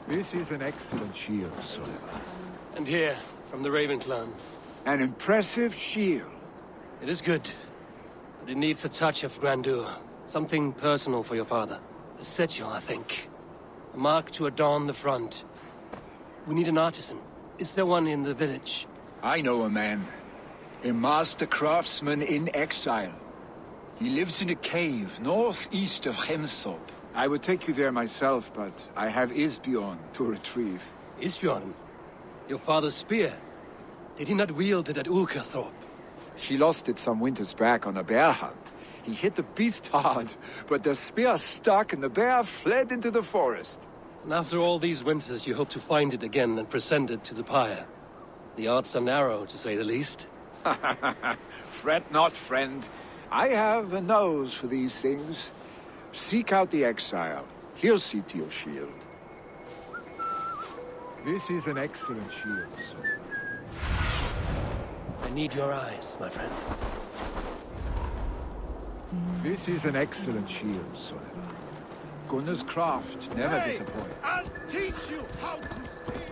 This is an excellent shield, Soliver. And here, from the Raven clan. An impressive shield. It is good, but it needs a touch of grandeur. Something personal for your father. A sigil, I think. A mark to adorn the front. We need an artisan. Is there one in the village? I know a man. A master craftsman in exile. He lives in a cave northeast of Hemthorpe. I would take you there myself, but I have Isbjorn to retrieve. Isbjorn? Your father's spear? Did he not wield it at Ulkerthorpe? He lost it some winters back on a bear hunt. He hit the beast hard, but the spear stuck and the bear fled into the forest. And after all these winters, you hope to find it again and present it to the pyre. The odds are narrow, to say the least. Fret not, friend. I have a nose for these things. Seek out the exile. He'll see to your shield. This is an excellent shield, sir. I need your eyes, my friend. This is an excellent shield, Soliver. Gunnar's craft never disappoints. I'll teach you how to speak!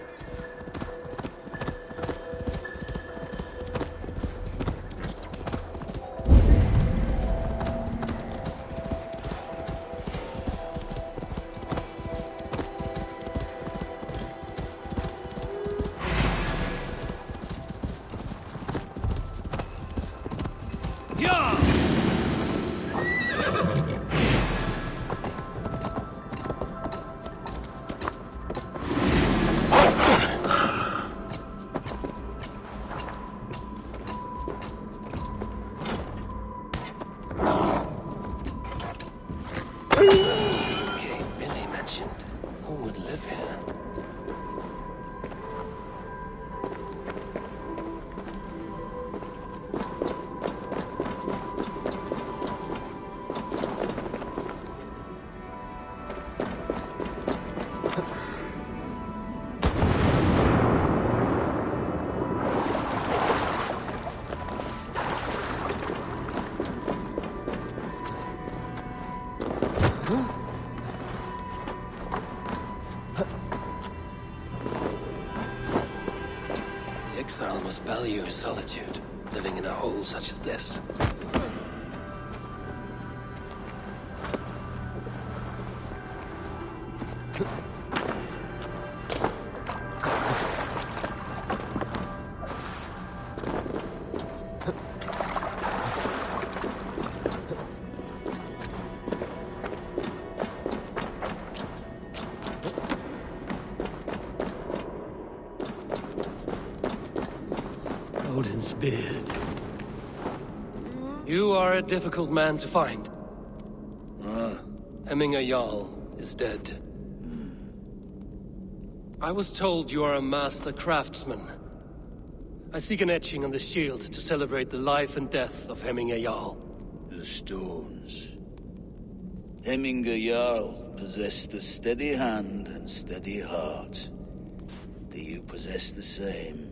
Exile must value his solitude, living in a hole such as this. Odin's beard. You are a difficult man to find. Hemminger Jarl is dead. I was told you are a master craftsman. I seek an etching on the shield to celebrate the life and death of Hemminger Jarl. The stones. Hemminger Jarl possessed a steady hand and steady heart. Do you possess the same?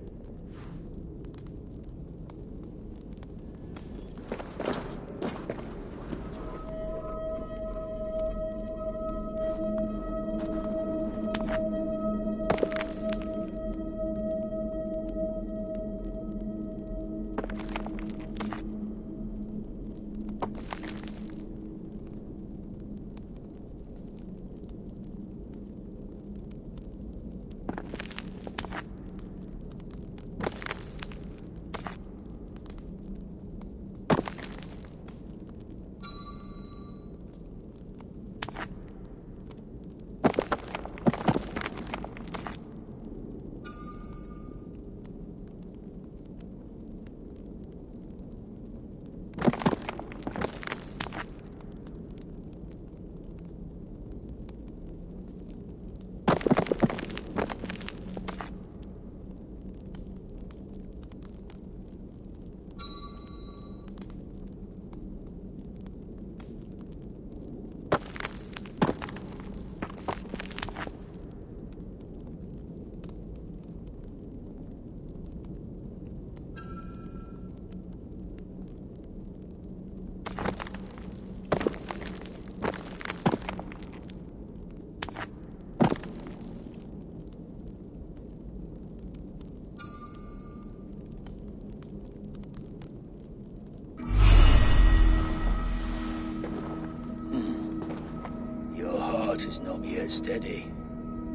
heart is not yet steady.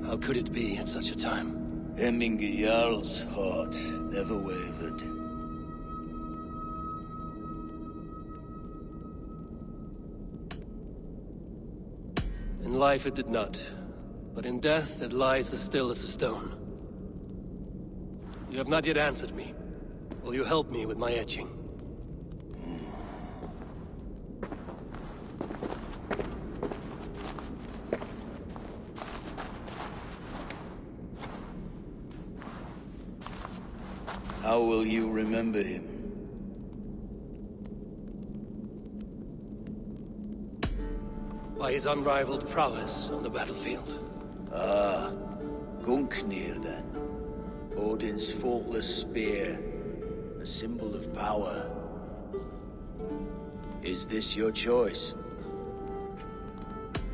How could it be at such a time? Hemminger Jarl's heart never wavered. In life it did not, but in death it lies as still as a stone. You have not yet answered me. Will you help me with my etching? How will you remember him? By his unrivaled prowess on the battlefield. Ah, Gungnir then. Odin's faultless spear, a symbol of power. Is this your choice?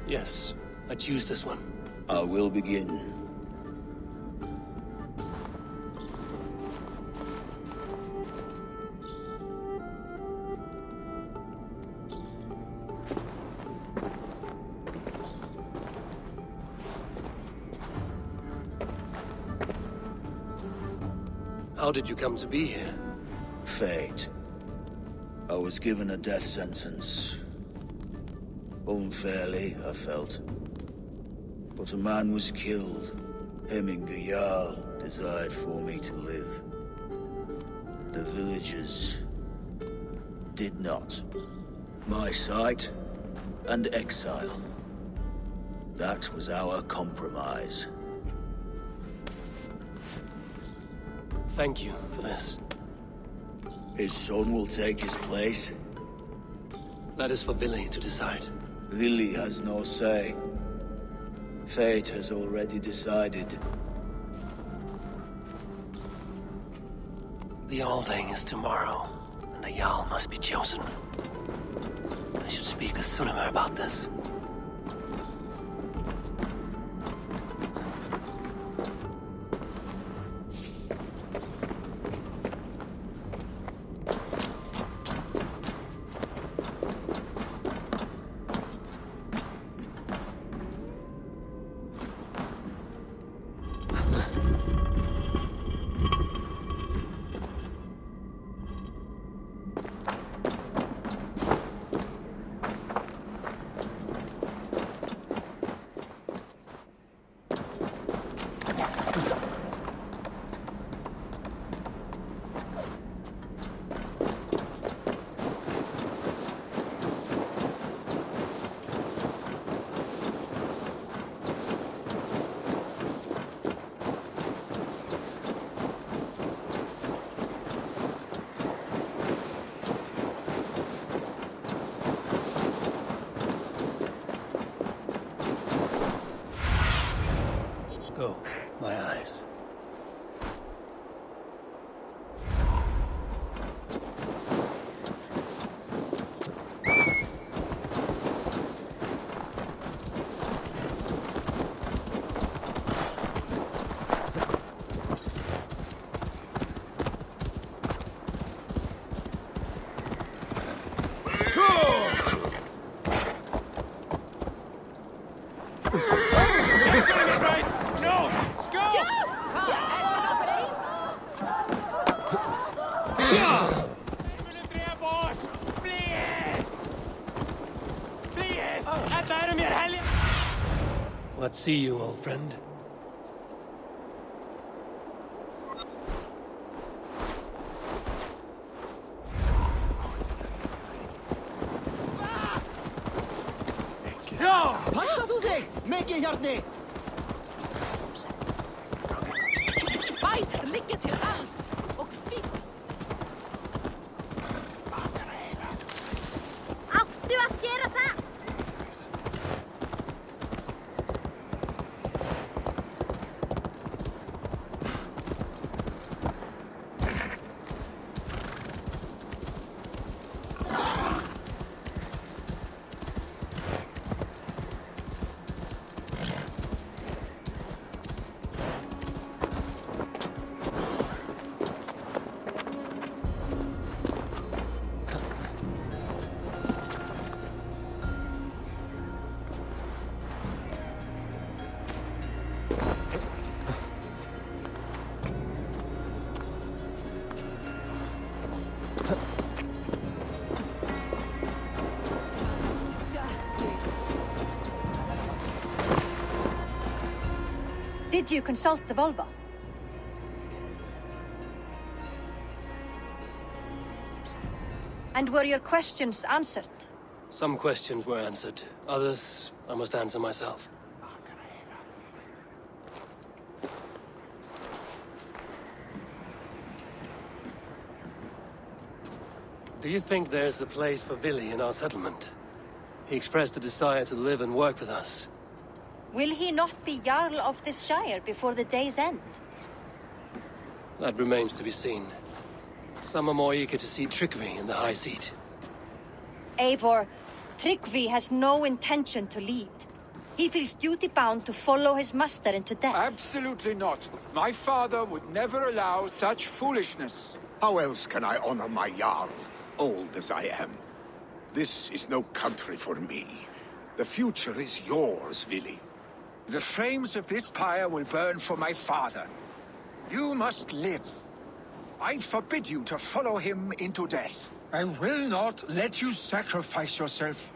Yes, I choose this one. I will begin. How did you come to be here? Fate. I was given a death sentence. Unfairly, I felt. But a man was killed. Hemminger Jarl desired for me to live. The villagers did not. My sight and exile. That was our compromise. Thank you for this. His son will take his place. That is for Billy to decide. Vili has no say. Fate has already decided. The Alding is tomorrow, and a Jarl must be chosen. I should speak with Sunnema about this. Go, my eyes. What see you, old friend? Passa þú þig, Mikki Hjarni! Bæt liggja til alls og fínt! Áttu að gera það? Did you consult the Volva? And were your questions answered? Some questions were answered. Others, I must answer myself. Do you think there's a place for Vili in our settlement? He expressed a desire to live and work with us. Will he not be Jarl of this shire before the day's end? That remains to be seen. Some are more eager to see Tryggvi in the high seat. Eivor, Tryggvi has no intention to lead. He feels duty-bound to follow his master into death. Absolutely not. My father would never allow such foolishness. How else can I honor my Jarl, old as I am? This is no country for me. The future is yours, Vili. The flames of this pyre will burn for my father. You must live. I forbid you to follow him into death. I will not let you sacrifice yourself.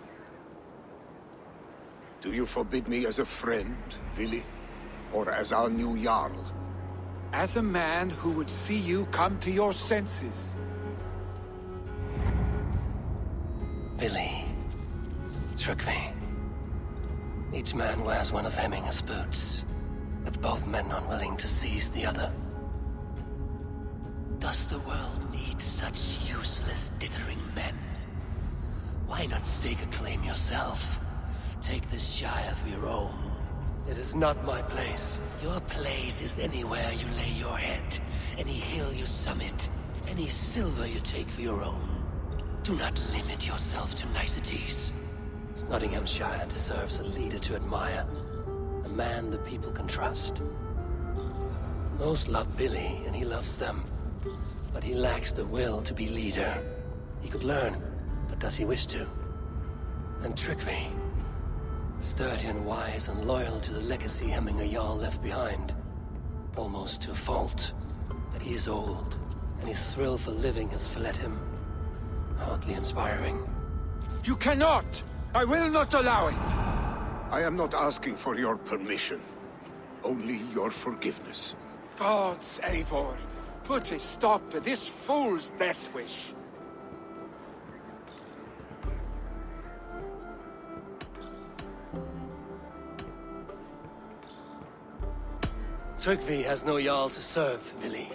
Do you forbid me as a friend, Vili? Or as our new Jarl? As a man who would see you come to your senses. Vili. Tryggvi. Each man wears one of Hemminger's boots, with both men unwilling to seize the other. Does the world need such useless, dithering men? Why not stake a claim yourself? Take this shire for your own. It is not my place. Your place is anywhere you lay your head, any hill you summit, any silver you take for your own. Do not limit yourself to niceties. Nottinghamshire deserves a leader to admire, a man the people can trust. Most love Vili, and he loves them. But he lacks the will to be leader. He could learn, but does he wish to? And Tryggvi, sturdy and wise and loyal to the legacy Hemminger Jarl left behind. Almost to a fault, but he is old, and his thrill for living has fled him. Hardly inspiring. You cannot! I will not allow it! I am not asking for your permission. Only your forgiveness. Gods, Eivor, put a stop to this fool's death wish. Tryggvi has no Jarl to serve, Vili.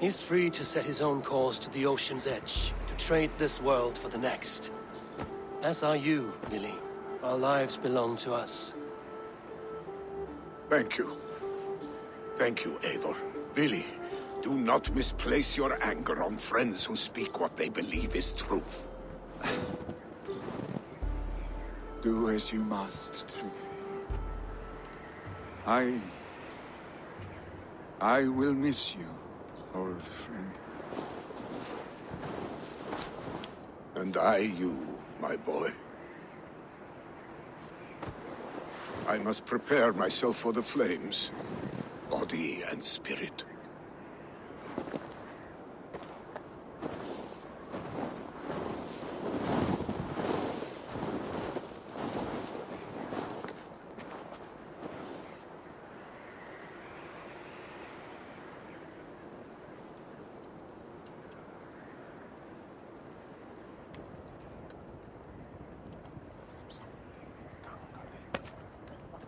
He's free to set his own course to the ocean's edge, to trade this world for the next. As are you, Vili. Our lives belong to us. Thank you. Thank you, Eivor. Vili, do not misplace your anger on friends who speak what they believe is truth. Do as you must, Tryggvi. I will miss you, old friend. And I you, my boy. I must prepare myself for the flames, body and spirit.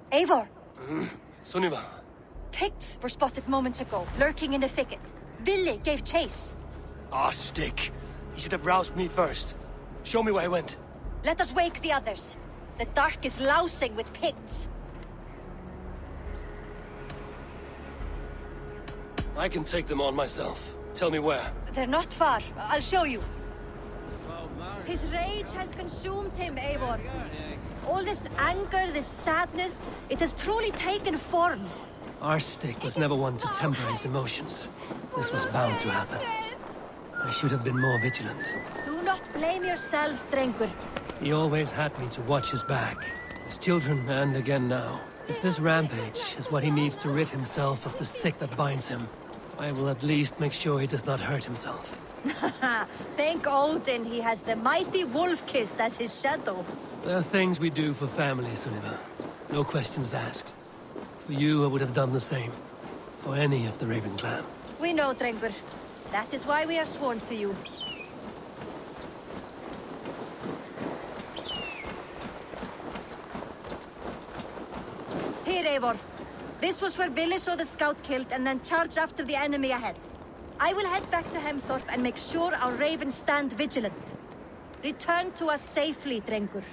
Eivor! Sunniva. Picts were spotted moments ago, lurking in the thicket. Vili gave chase. Ah, stick. He should have roused me first. Show me where he went. Let us wake the others. The dark is lousing with Picts. I can take them on myself. Tell me where. They're not far. I'll show you. His rage has consumed him, Eivor. All this anger, this sadness, it has truly taken form. Our stick was never one to temper his emotions. This was bound to happen. I should have been more vigilant. Do not blame yourself, Drengur. He always had me to watch his back. His children, and again now. If this rampage is what he needs to rid himself of the sick that binds him, I will at least make sure he does not hurt himself. Thank Odin he has the mighty Wolf-Kissed as his shadow. There are things we do for family, Sunniva. No questions asked. For you, I would have done the same. For any of the Raven clan. We know, Drengur. That is why we are sworn to you. Here, Eivor. This was where Billy saw the scout killed and then charged after the enemy ahead. I will head back to Hemthorpe and make sure our ravens stand vigilant. Return to us safely, Drengur.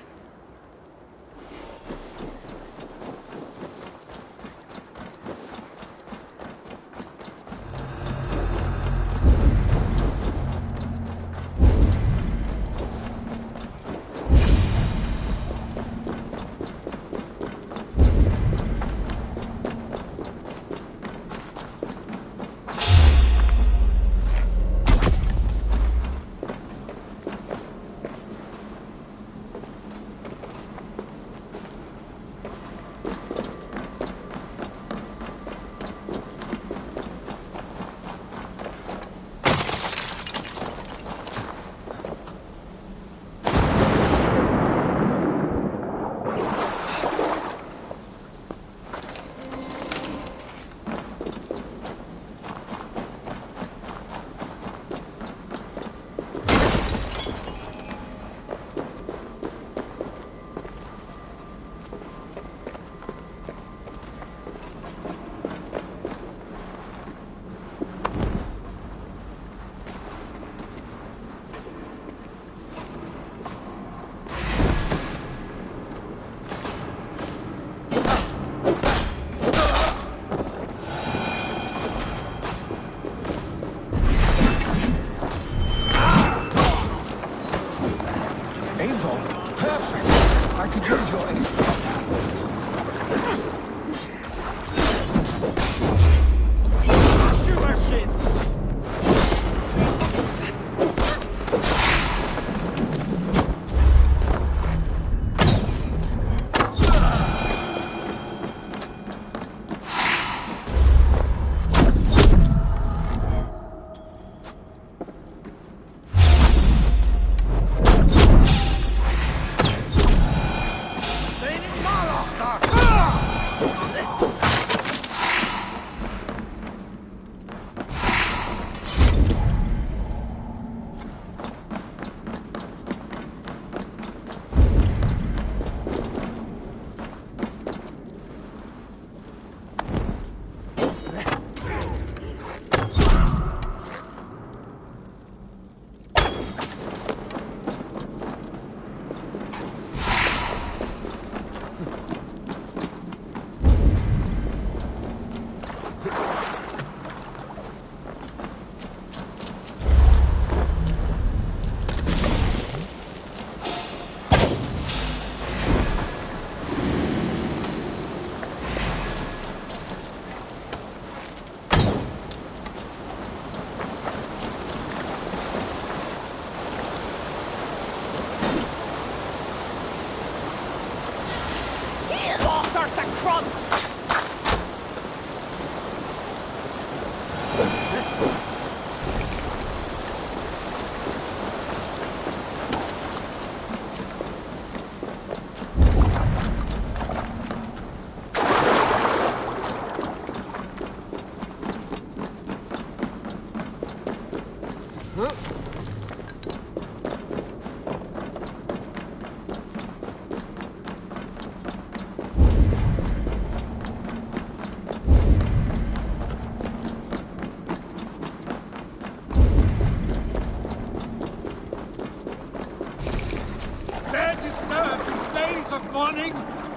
Eivor, perfect! I could use your aid.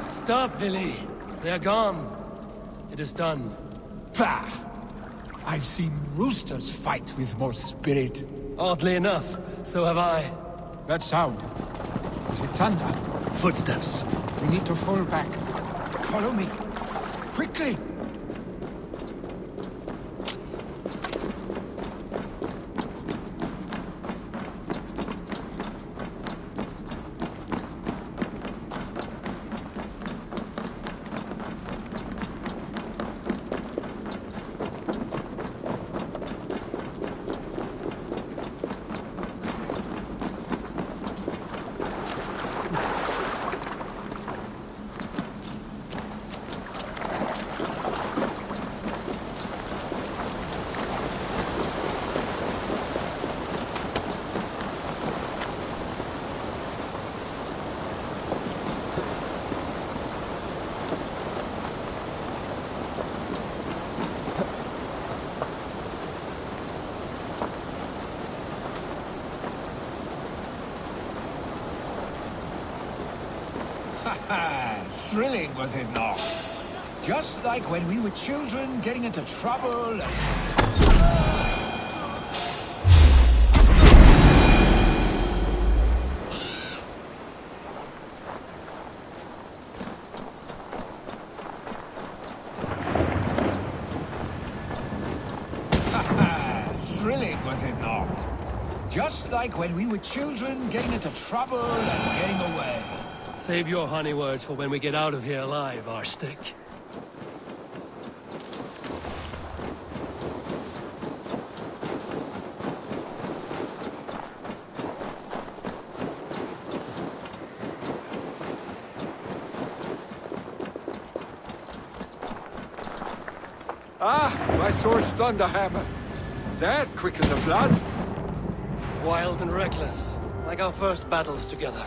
Stop, Billy. They're gone. It is done. Bah! I've seen roosters fight with more spirit. Oddly enough, so have I. That sound. Is it thunder? Footsteps. We need to fall back. Follow me. Quickly! Thrilling, was it not? Just like when we were children, getting into trouble and... Thrilling, was it not? Just like when we were children, getting into trouble and getting away. Save your honey words for when we get out of here alive, our stick. Ah, my sword's thunderhammer. That quickened the blood. Wild and reckless, like our first battles together.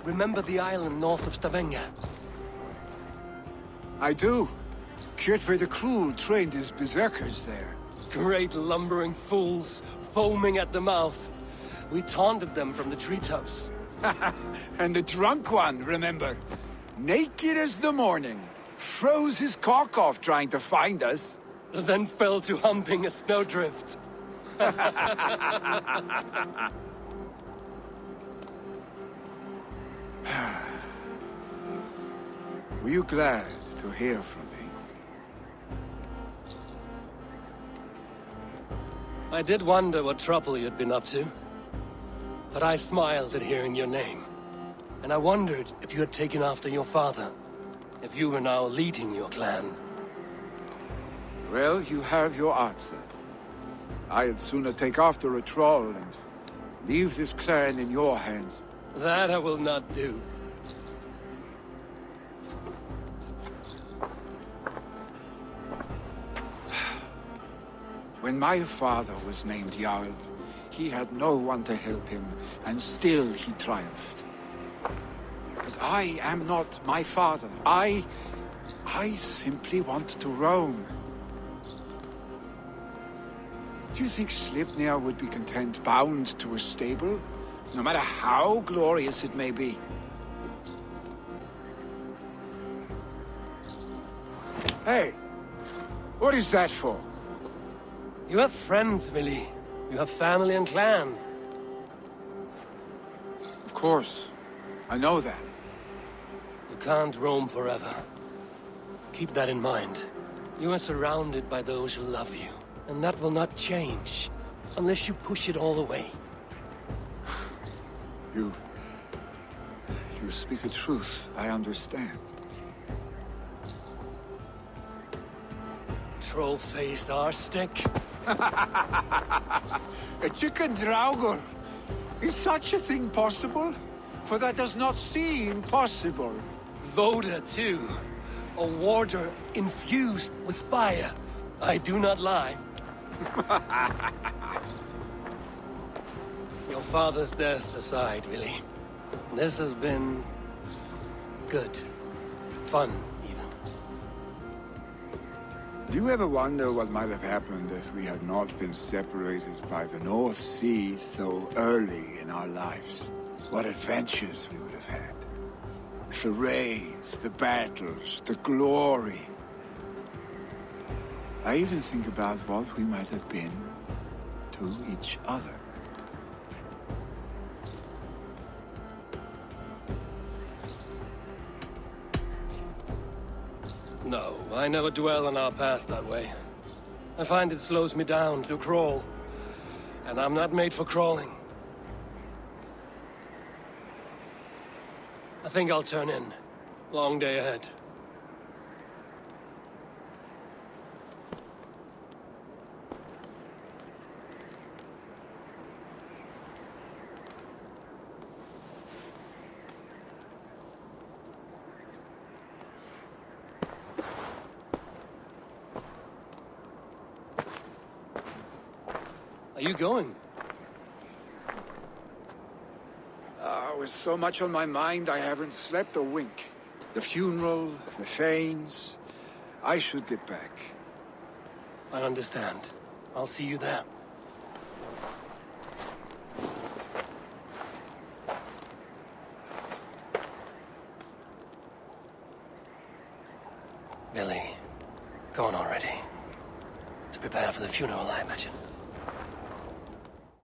Remember the island north of Stavanger? I do. Kjotve the Cruel trained his berserkers there. Great lumbering fools, foaming at the mouth. We taunted them from the treetops. And the drunk one, remember? Naked as the morning. Froze his cock off trying to find us. Then fell to humping a snowdrift. Were you glad to hear from me? I did wonder what trouble you'd been up to. But I smiled at hearing your name. And I wondered if you had taken after your father. If you were now leading your clan. Well, you have your answer. I'd sooner take after a troll and leave this clan in your hands. That I will not do. When my father was named Jarl, he had no one to help him, and still he triumphed. But I am not my father. I simply want to roam. Do you think Sleipnir would be content bound to a stable, no matter how glorious it may be? Hey, what is that for? You have friends, Willy. You have family and clan. Of course, I know that. You can't roam forever. Keep that in mind. You are surrounded by those who love you. And that will not change, unless you push it all away. You speak the truth, I understand. Troll-faced arse-stick. A chicken draugur! Is such a thing possible? For that does not seem possible. Voda, too. A warder infused with fire. I do not lie. Your father's death aside, Willy. This has been... good. Fun, even. Do you ever wonder what might have happened if we had not been separated by the North Sea so early in our lives? What adventures we would have had. The raids, the battles, the glory. I even think about what we might have been to each other. No, I never dwell on our past that way. I find it slows me down to crawl. And I'm not made for crawling. I think I'll turn in. Long day ahead. Are you going? With so much on my mind, I haven't slept a wink. The funeral, the Thanes. I should get back. I understand. I'll see you there. Billy, gone already. To prepare for the funeral, I imagine.